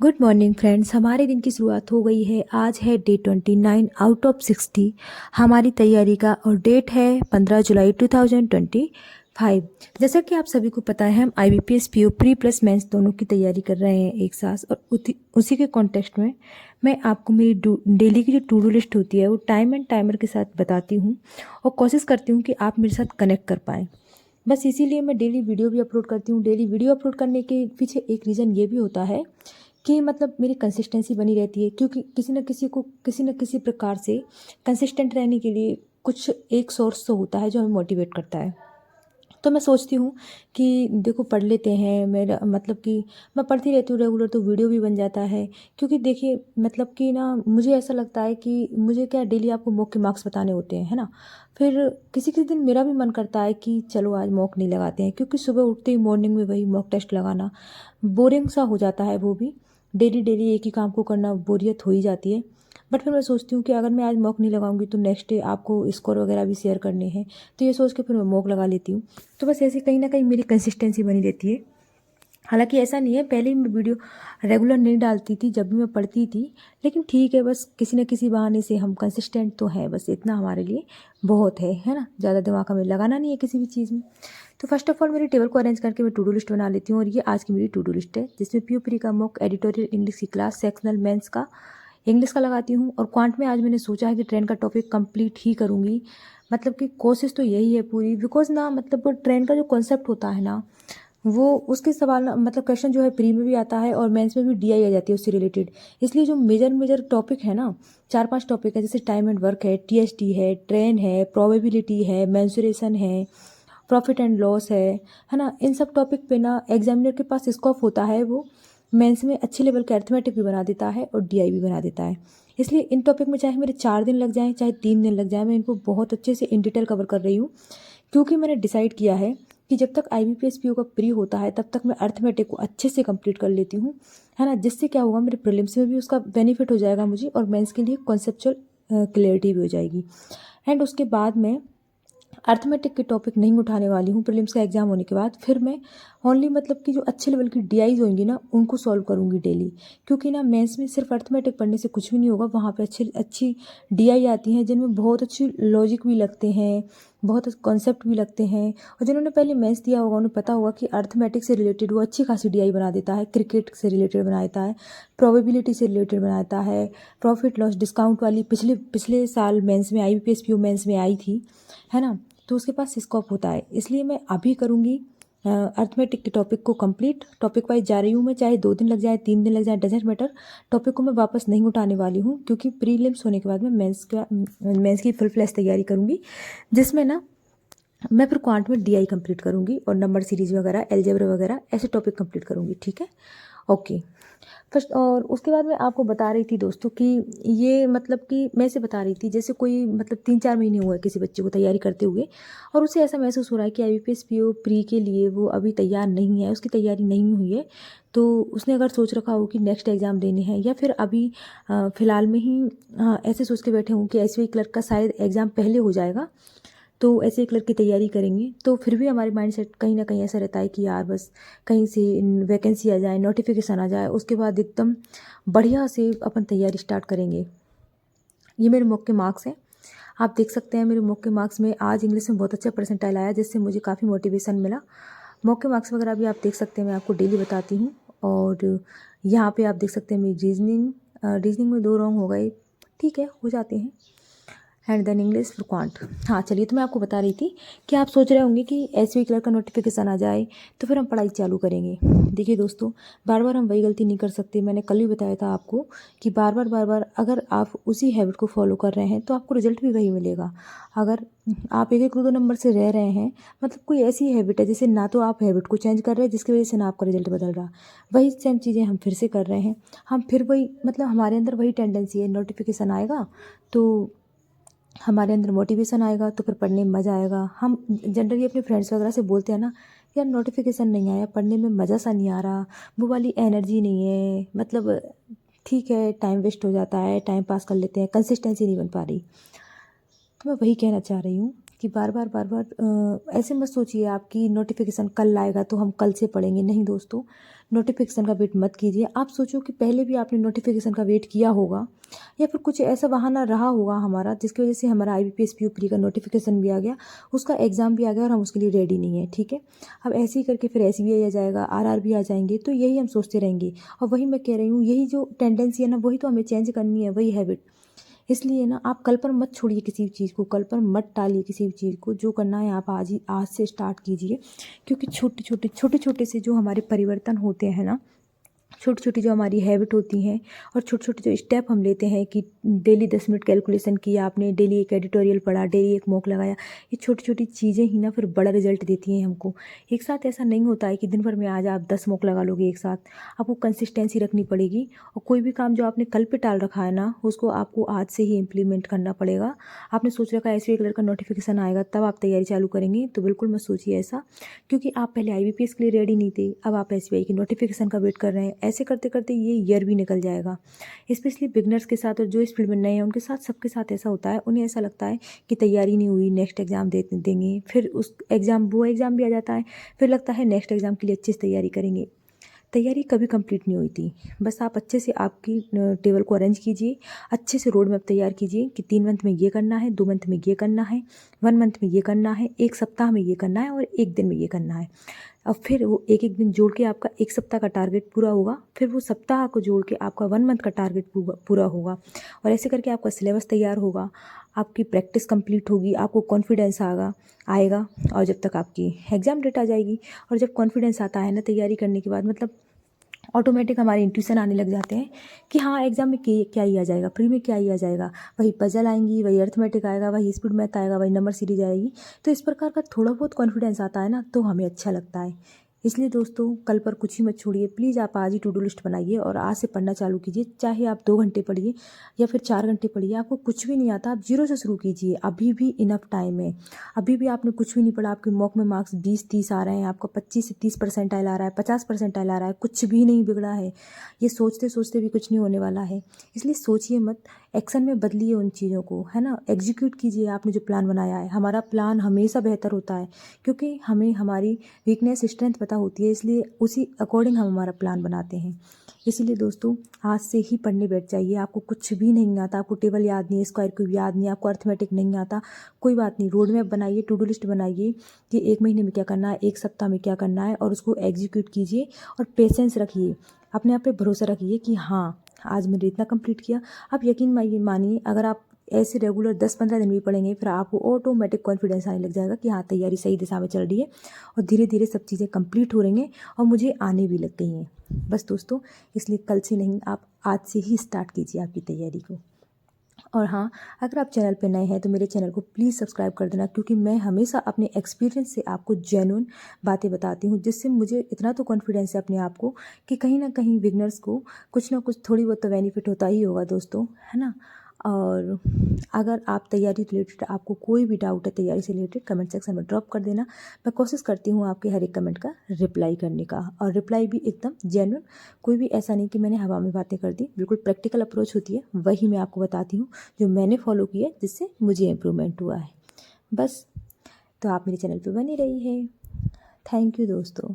Good morning friends. हमारे दिन की शुरुआत हो गई है। आज है डे 29 आउट ऑफ 60 हमारी तैयारी का और डेट है 15 जुलाई 2025। जैसा कि आप सभी को पता है, हम IBPS PO pre plus mains दोनों की तैयारी कर रहे हैं एक साथ, और उसी के कॉन्टेक्स्ट में मैं आपको मेरी डेली की जो टू डू लिस्ट होती है वो टाइम एंड टाइमर के साथ बताती हूँ और कोशिश करती हूँ कि आप मेरे साथ कनेक्ट कर पाएँ। बस इसीलिए मैं डेली वीडियो भी अपलोड करती हूँ। डेली वीडियो अपलोड करने के पीछे एक रीज़न ये भी होता है कि मतलब मेरी कंसिस्टेंसी बनी रहती है, क्योंकि किसी न किसी प्रकार से कंसिस्टेंट रहने के लिए कुछ एक सोर्स तो होता है जो हमें मोटिवेट करता है। तो मैं सोचती हूँ कि देखो, पढ़ लेते हैं, मेरा मतलब कि मैं पढ़ती रहती हूँ रेगुलर, तो वीडियो भी बन जाता है। क्योंकि देखिए, मतलब कि ना, मुझे ऐसा लगता है कि मुझे क्या, डेली आपको मॉक के मार्क्स बताने होते हैं, है ना। फिर किसी किसी दिन मेरा भी मन करता है कि चलो आज मॉक नहीं लगाते हैं, क्योंकि सुबह उठते ही मॉर्निंग में वही मॉक टेस्ट लगाना बोरिंग सा हो जाता है। वो भी डेली डेली एक ही काम को करना बोरियत हो ही जाती है। बट फिर मैं सोचती हूँ कि अगर मैं आज मॉक नहीं लगाऊंगी तो नेक्स्ट डे आपको स्कोर वगैरह भी शेयर करने हैं, तो ये सोच के फिर मैं मॉक लगा लेती हूँ। तो बस ऐसे कहीं ना कहीं मेरी कंसिस्टेंसी बनी रहती है। हालांकि ऐसा नहीं है, पहले ही मैं वीडियो रेगुलर नहीं डालती थी जब भी मैं पढ़ती थी, लेकिन ठीक है, बस किसी न किसी बहाने से हम कंसिस्टेंट तो हैं, बस इतना हमारे लिए बहुत है ना। ज़्यादा दिमाग हमें लगाना नहीं है किसी भी चीज़ में। तो फर्स्ट ऑफ ऑल मेरी टेबल को अरेंज करके मैं टू डू लिस्ट बना लेती हूँ, और ये आज की मेरी टू डू लिस्ट है, जिसमें PO प्री का मॉक, एडिटोरियल इंग्लिश की क्लास, सेक्शनल मेंस का इंग्लिश का लगाती हूँ, और क्वांट में आज मैंने सोचा है कि ट्रेन का टॉपिक कंप्लीट ही करूँगी। मतलब कि कोशिश तो यही है पूरी, बिकॉज ना, मतलब ट्रेन का जो कॉन्सेप्ट होता है ना, वो उसके सवाल मतलब क्वेश्चन जो है प्री में भी आता है और मेंस में भी DI आ जाती है उससे रिलेटेड। इसलिए जो मेजर मेजर टॉपिक है ना, 4-5 टॉपिक है, जैसे टाइम एंड वर्क है, TST है, ट्रेन है, प्रोबेबिलिटी है, मेंसुरेशन है, प्रॉफिट एंड लॉस है ना। इन सब टॉपिक पे ना एग्जामिनर के पास स्कोप होता है, वो मेंस में अच्छे लेवल का अर्थमेटिक भी बना देता है और DI भी बना देता है। इसलिए इन टॉपिक में चाहे मेरे 4 दिन लग जाएं, चाहे 3 दिन लग जाए, मैं इनको बहुत अच्छे से इन डिटेल कवर कर रही हूँ। क्योंकि मैंने डिसाइड किया है कि जब तक IBPS PO का प्री होता है तब तक मैं अर्थमेटिक को अच्छे से कंप्लीट कर लेती हूँ, है ना। जिससे क्या होगा, मेरे प्रीलिम्स में भी उसका बेनिफिट हो जाएगा मुझे, और मेंस के लिए कॉन्सेप्चुअल क्लियरिटी भी हो जाएगी। एंड उसके बाद मैं अर्थमेटिक के टॉपिक नहीं उठाने वाली हूँ प्रीलिम्स का एग्जाम होने के बाद। फिर मैं ओनली मतलब कि जो अच्छे लेवल की DIs होंगी ना, उनको सॉल्व करूँगी डेली। क्योंकि ना, मेंस में सिर्फ अर्थमेटिक पढ़ने से कुछ भी नहीं होगा, वहाँ पे अच्छी अच्छी DI आती हैं जिनमें बहुत अच्छी लॉजिक भी लगते हैं, बहुत कॉन्सेप्ट भी लगते हैं। और जिन्होंने पहले मेंस दिया होगा उन्हें पता होगा कि अर्थमेटिक से रिलेटेड वो अच्छी खासी DI बना देता है, क्रिकेट से रिलेटेड बना देता है, प्रोबेबिलिटी से रिलेटेड बना देता है, प्रॉफिट लॉस डिस्काउंट वाली पिछले पिछले साल मेंस में IBPS PO मेंस में आई थी, है ना। तो उसके पास स्कोप होता है। इसलिए मैं अभी करूँगी अर्थमेटिक के टॉपिक को कंप्लीट। टॉपिक वाइज जा रही हूँ मैं, चाहे 2 दिन लग जाए, 3 दिन लग जाए, डजेंट मैटर। टॉपिक को मैं वापस नहीं उठाने वाली हूँ, क्योंकि प्रीलिम्स होने के बाद मैं मेंस की फुल फ्लैश तैयारी करूँगी, जिसमें ना मैं फिर क्वांट में DI कंप्लीट करूँगी और नंबर सीरीज वगैरह, अलजेब्रा वगैरह ऐसे टॉपिक कंप्लीट करूँगी, ठीक है। ओके। फर्स्ट, और उसके बाद मैं आपको बता रही थी दोस्तों कि ये मतलब कि मैं से बता रही थी, जैसे कोई मतलब 3-4 महीने हुए किसी बच्चे को तैयारी करते हुए, और उसे ऐसा महसूस हो रहा है कि IBPS PO प्री के लिए वो अभी तैयार नहीं है, उसकी तैयारी नहीं हुई है। तो उसने अगर सोच रखा हो कि नेक्स्ट एग्ज़ाम देने हैं, या फिर अभी फ़िलहाल में ही ऐसे सोच के बैठे हों कि SBI क्लर्क का शायद एग्ज़ाम पहले हो जाएगा, तो ऐसे क्लर्क की तैयारी करेंगे, तो फिर भी हमारे माइंड सेट कहीं ना कहीं ऐसा रहता है कि यार बस कहीं से वैकेंसी आ जाए, नोटिफिकेशन आ जाए, उसके बाद एकदम बढ़िया से अपन तैयारी स्टार्ट करेंगे। ये मेरे मॉक के मार्क्स हैं, आप देख सकते हैं। मेरे मॉक के मार्क्स में आज इंग्लिश में बहुत अच्छा परसेंटाइल आया, जिससे मुझे काफ़ी मोटिवेशन मिला। मॉक के मार्क्स वगैरह भी आप देख सकते हैं, मैं आपको डेली बताती हूँ। और यहाँ पे आप देख सकते हैं मेरी रीजनिंग में 2 रॉन्ग हो गए, ठीक है, हो जाते हैं। एंड देन इंग्लिश फिर क्वांट। हाँ चलिए, तो मैं आपको बता रही थी कि आप सोच रहे होंगे कि SBI क्लर्क का नोटिफिकेशन आ जाए तो फिर हम पढ़ाई चालू करेंगे। देखिए दोस्तों, बार बार हम वही गलती नहीं कर सकते। मैंने कल भी बताया था आपको कि बार बार अगर आप उसी हैबिट को फॉलो कर रहे हैं तो आपको रिजल्ट भी वही मिलेगा। अगर आप 1-1 2-2 नंबर से रह रहे हैं, मतलब कोई ऐसी हैबिट है जैसे ना तो आप हैबिट को चेंज कर रहे हैं जिसकी वजह से ना आपका रिजल्ट बदल रहा, वही सेम चीज़ें हम फिर से कर रहे हैं। हम फिर वही, मतलब हमारे अंदर वही टेंडेंसी है, नोटिफिकेशन आएगा तो हमारे अंदर मोटिवेशन आएगा, तो फिर पढ़ने में मज़ा आएगा। हम जनरली अपने फ्रेंड्स वगैरह से बोलते हैं ना, यार नोटिफिकेशन नहीं आया, पढ़ने में मज़ा सा नहीं आ रहा, वो वाली एनर्जी नहीं है, मतलब ठीक है, टाइम वेस्ट हो जाता है, टाइम पास कर लेते हैं, कंसिस्टेंसी नहीं बन पा रही। तो मैं वही कहना चाह रही हूँ कि बार बार ऐसे मत सोचिए आप कि नोटिफिकेशन कल आएगा तो हम कल से पढ़ेंगे। नहीं दोस्तों, नोटिफिकेशन का वेट मत कीजिए। आप सोचो कि पहले भी आपने नोटिफिकेशन का वेट किया होगा या फिर कुछ ऐसा बहाना रहा होगा हमारा जिसकी वजह से हमारा IBPS PU प्री का नोटिफिकेशन भी आ गया, उसका एग्ज़ाम भी आ गया और हम उसके लिए रेडी नहीं है। ठीक है, अब ऐसे ही करके फिर SBI आ जाएगा, RR भी आ जाएंगे, तो यही हम सोचते रहेंगे। और वही मैं कह रही हूँ, यही जो टेंडेंसी है ना, वही तो हमें चेंज करनी है, वही हैबिट। इसलिए ना आप कल पर मत छोड़िए किसी भी चीज़ को, कल पर मत टालिए किसी भी चीज़ को। जो करना है आप आज से स्टार्ट कीजिए, क्योंकि छोटे छोटे से जो हमारे परिवर्तन होते हैं ना, छोटी छोटी जो हमारी हैबिट होती हैं और छोटे छोटे जो स्टेप हम लेते हैं कि डेली 10 मिनट कैलकुलेशन किया आपने, डेली एक एडिटोरियल पढ़ा, डेली एक मॉक लगाया, ये छोटी छोटी चीज़ें ही ना फिर बड़ा रिजल्ट देती हैं हमको। एक साथ ऐसा नहीं होता है कि दिन भर में आज आप 10 मॉक लगा लोगे एक साथ। आपको कंसिस्टेंसी रखनी पड़ेगी और कोई भी काम जो आपने कल पे टाल रखा है ना, उसको आपको आज से ही इम्प्लीमेंट करना पड़ेगा। आपने सोच रखा है SBI क्लर्क का नोटिफिकेशन आएगा तब आप तैयारी चालू करेंगे, तो बिल्कुल मत सोचिए ऐसा, क्योंकि आप पहले IBPS के लिए रेडी नहीं थे, अब आप SBI की नोटिफिकेशन का वेट कर रहे हैं। ऐसे करते करते ये ईयर भी निकल जाएगा। स्पेशली बिगनर्स के साथ और जो इस फील्ड में नए हैं उनके साथ, सबके साथ ऐसा होता है। उन्हें ऐसा लगता है कि तैयारी नहीं हुई, नेक्स्ट एग्ज़ाम देंगे, फिर उस एग्ज़ाम वो एग्ज़ाम भी आ जाता है, फिर लगता है नेक्स्ट एग्ज़ाम के लिए अच्छे से तैयारी करेंगे। तैयारी कभी कंप्लीट नहीं हुई थी। बस आप अच्छे से आपकी टेबल को अरेंज कीजिए, अच्छे से रोड मैप तैयार कीजिए कि 3 मंथ में ये करना है, 2 मंथ में ये करना है, 1 मंथ में ये करना है, 1 सप्ताह में ये करना है और 1 दिन में ये करना है। अब फिर वो एक एक दिन जोड़ के आपका 1 सप्ताह का टारगेट पूरा होगा, फिर वो सप्ताह को जोड़ के आपका 1 मंथ का टारगेट पूरा होगा और ऐसे करके आपका सिलेबस तैयार होगा, आपकी प्रैक्टिस कंप्लीट होगी, आपको कॉन्फिडेंस आएगा और जब तक आपकी एग्ज़ाम डेट आ जाएगी। और जब कॉन्फिडेंस आता है ना तैयारी करने के बाद, मतलब ऑटोमेटिक हमारे इंट्यूशन आने लग जाते हैं कि हाँ एग्ज़ाम में क्या ही आ जाएगा, प्री में क्या ही आ जाएगा, वही पजल आएंगी, वही अर्थमेटिक आएगा, वही स्पीड मैथ आएगा, वही नंबर सीरीज आएगी। तो इस प्रकार का थोड़ा बहुत कॉन्फिडेंस आता है ना, तो हमें अच्छा लगता है। इसलिए दोस्तों कल पर कुछ ही मत छोड़िए, प्लीज़ आप आज ही टू डू लिस्ट बनाइए और आज से पढ़ना चालू कीजिए। चाहे आप 2 घंटे पढ़िए या फिर 4 घंटे पढ़िए, आपको कुछ भी नहीं आता, आप जीरो से शुरू कीजिए। अभी भी इनफ टाइम है, अभी भी आपने कुछ भी नहीं पढ़ा, आपके मॉक में मार्क्स 20-30 आ रहे हैं, आपका 25 से 30 परसेंटाइल आ रहा है, 50 परसेंटाइल आ रहा है, कुछ भी नहीं बिगड़ा है। ये सोचते सोचते भी कुछ नहीं होने वाला है। इसलिए सोचिए मत, एक्शन में बदलिए उन चीज़ों को, है ना। एग्जीक्यूट कीजिए आपने जो प्लान बनाया है। हमारा प्लान हमेशा बेहतर होता है, क्योंकि हमें हमारी वीकनेस स्ट्रेंथ पता होती है, इसलिए उसी अकॉर्डिंग हम हमारा प्लान बनाते हैं। इसीलिए दोस्तों आज से ही पढ़ने बैठ जाइए। आपको कुछ भी नहीं आता, आपको टेबल याद नहीं है, स्क्वायर क्यूब याद नहीं, आपको अर्थमेटिक नहीं आता, कोई बात नहीं। रोड मैप बनाइए, टू डू लिस्ट बनाइए कि 1 महीने में क्या करना है, 1 सप्ताह में क्या करना है, और उसको एग्जीक्यूट कीजिए। और पेशेंस रखिए, अपने आप पे भरोसा रखिए कि हाँ आज मैंने इतना कंप्लीट किया। आप यकीन मानिए, अगर आप ऐसे रेगुलर 10-15 दिन भी पढ़ेंगे, फिर आपको ऑटोमेटिक कॉन्फिडेंस आने लग जाएगा कि हाँ तैयारी सही दिशा में चल रही है और धीरे धीरे सब चीज़ें कंप्लीट हो रही हैं और मुझे आने भी लग गई हैं। बस दोस्तों, इसलिए कल से नहीं, आप आज से ही स्टार्ट कीजिए आपकी तैयारी को। और हाँ, अगर आप चैनल पे नए हैं तो मेरे चैनल को प्लीज़ सब्सक्राइब कर देना, क्योंकि मैं हमेशा अपने एक्सपीरियंस से आपको जेन्युइन बातें बताती हूँ, जिससे मुझे इतना तो कॉन्फिडेंस है अपने आप को कि कहीं ना कहीं बिगनर्स को कुछ ना कुछ थोड़ी बहुत तो बेनिफिट होता ही होगा दोस्तों, है ना। और अगर आप तैयारी रिलेटेड, आपको कोई भी डाउट है तैयारी से रिलेटेड, कमेंट सेक्शन में ड्रॉप कर देना। मैं कोशिश करती हूँ आपके हर एक कमेंट का रिप्लाई करने का, और रिप्लाई भी एकदम जेन्युइन, कोई भी ऐसा नहीं कि मैंने हवा में बातें कर दी। बिल्कुल प्रैक्टिकल अप्रोच होती है, वही मैं आपको बताती हूँ जो मैंने फॉलो किया जिससे मुझे इम्प्रूवमेंट हुआ है। बस, तो आप मेरे चैनल पर बनी रही है। थैंक यू दोस्तों।